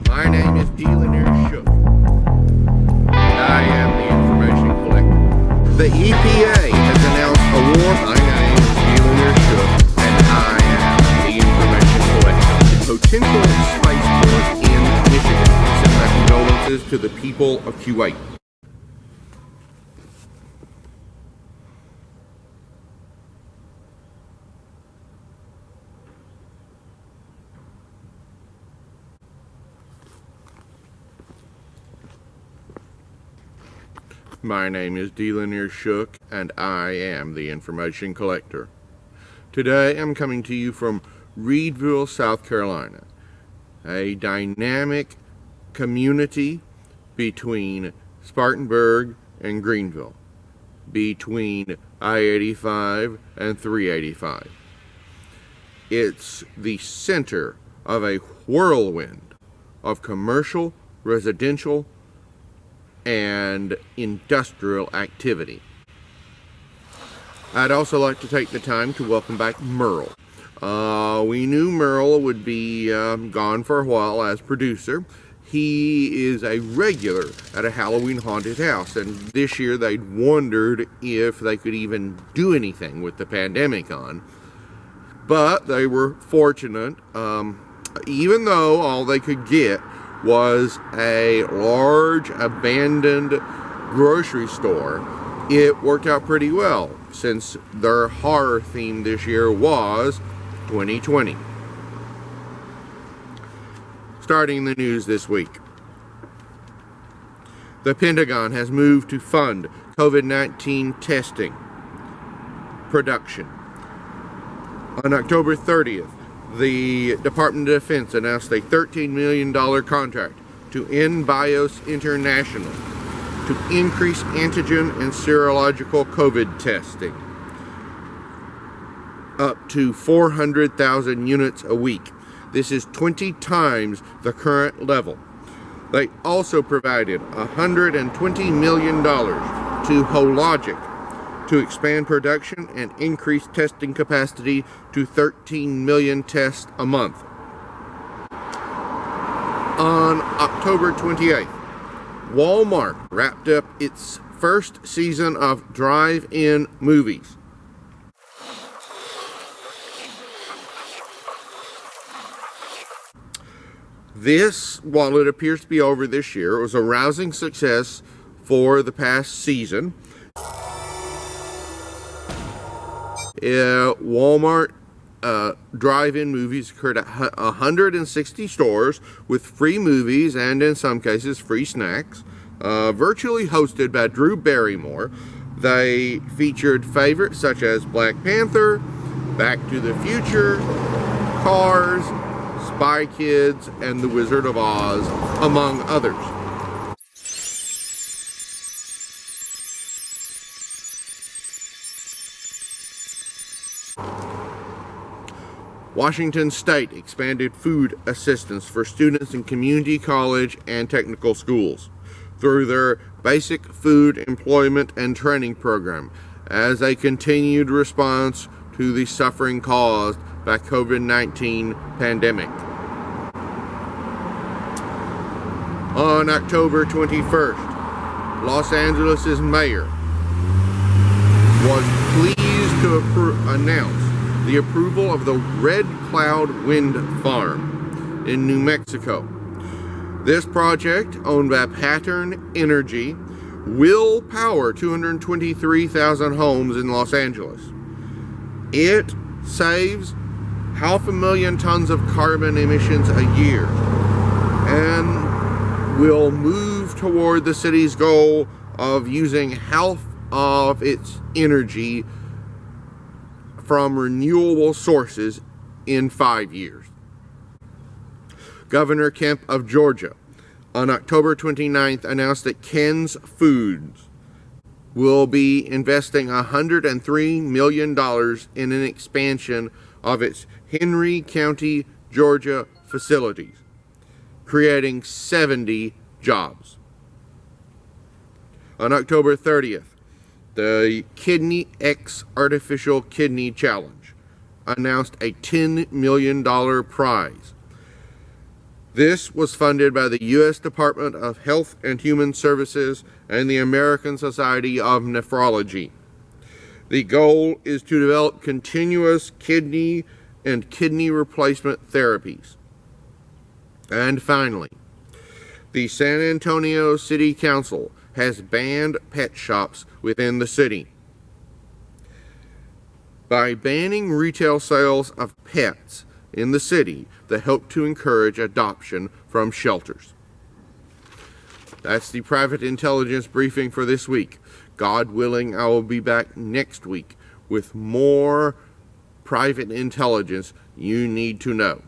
My name is Dealiner Shook. I am the information collector. The EPA has announced a war. My name is Dealiner Shook, and I am the information collector. Potential spaceport in Michigan. Send my condolences to the people of Kuwait. My name is Dealiner Shook, and I am the information collector. Today I'm coming to you from Reedville, South Carolina, a dynamic community between Spartanburg and Greenville, between I-85 and 385. It's the center of a whirlwind of commercial, residential, and industrial activity. I'd also like to take the time to welcome back Merle. We knew Merle would be gone for a while as producer. He is a regular at a Halloween haunted house, and this year they'd wondered if they could even do anything with the pandemic on. But they were fortunate, even though all they could get was a large abandoned grocery store. It worked out pretty well since their horror theme this year was 2020. Starting the news this week. The Pentagon has moved to fund COVID-19 testing production. On October 30th, the Department of Defense announced a $13 million contract to NBIOS International to increase antigen and serological COVID testing up to 400,000 units a week. This is 20 times the current level. They also provided $120 million to Hologic to expand production and increase testing capacity to 13 million tests a month. On October 28th, Walmart wrapped up its first season of drive-in movies. This, while it appears to be over this year, was a rousing success for the past season. Walmart drive-in movies occurred at 160 stores with free movies and, in some cases, free snacks. Virtually hosted by Drew Barrymore, they featured favorites such as Black Panther, Back to the Future, Cars, Spy Kids, and The Wizard of Oz, among others. Washington State expanded food assistance for students in community college and technical schools through their Basic Food Employment and Training Program as a continued response to the suffering caused by COVID-19 pandemic. On October 21st, Los Angeles' mayor was pleased to announce the approval of the Red Cloud Wind Farm in New Mexico. This project, owned by Pattern Energy, will power 223,000 homes in Los Angeles. It saves 500,000 tons of carbon emissions a year and will move toward the city's goal of using half of its energy from renewable sources in 5 years. Governor Kemp of Georgia on October 29th announced that Ken's Foods will be investing $103 million in an expansion of its Henry County, Georgia facilities, creating 70 jobs. On October 30th, the Kidney X Artificial Kidney Challenge announced a $10 million prize. This was funded by the U.S. Department of Health and Human Services and the American Society of Nephrology. The goal is to develop continuous kidney and kidney replacement therapies. And finally, the San Antonio City Council has banned pet shops within the city. By banning retail sales of pets in the city, they hope to encourage adoption from shelters. That's the private intelligence briefing for this week. God willing, I will be back next week with more private intelligence you need to know.